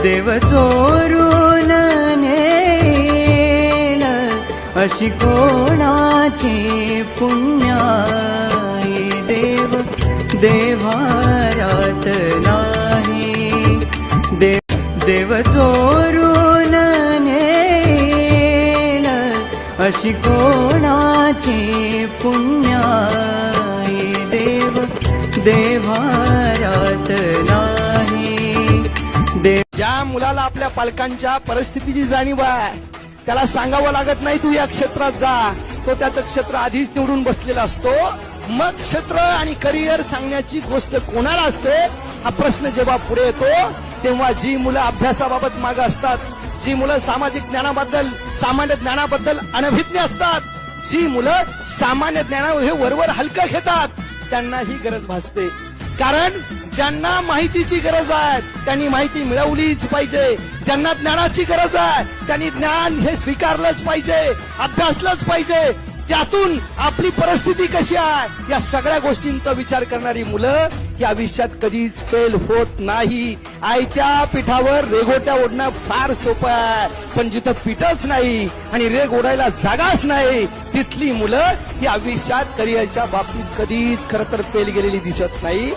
देव चोरून नेल अशी कोणाची पुण्याई देव देव्हारात नाही देव चोरून नेल अशी कोणाची पुण्याई देव देव्हारात नाही ज्या मुलाला आपल्या पालकांच्या परिस्थितीची जाणीव आहे त्याला सांगावं लागत नाही तू या क्षेत्रात जा, तो त्याचं क्षेत्र आधीच निवडून बसलेला असतो. मग क्षेत्र आणि करिअर सांगण्याची गोष्ट कोणाला असते हा प्रश्न जेव्हा पुढे येतो तेव्हा जी मुलं अभ्यासाबाबत मागे असतात, जी मुलं सामाजिक ज्ञानाबद्दल सामान्य ज्ञानाबद्दल अनभिज्ञ असतात, जी मुलं सामान्य ज्ञाना हे वरवर हलकं घेतात त्यांना ही गरज भासते. कारण ज्यांना माहितीची गरज आहे त्यांनी माहिती मिळवलीच पाहिजे, ज्यांना ज्ञानाची गरज आहे त्यांनी ज्ञान हे स्वीकारलंच पाहिजे, अभ्यासलंच पाहिजे. त्यातून आपली परिस्थिती कशी आहे या सगळ्या गोष्टींचा विचार करणारी मुलं या आयुष्यात कधीच फेल होत नाही. आयत्या पिठावर रेघोट्या ओढणं फार सोपं आहे, पण जिथं पीठच नाही आणि रेघ ओढायला जागाच नाही तिथली मुलं या आयुष्यात करिअरच्या बाबतीत कधीच खरं तर फेल गेलेली दिसत नाही.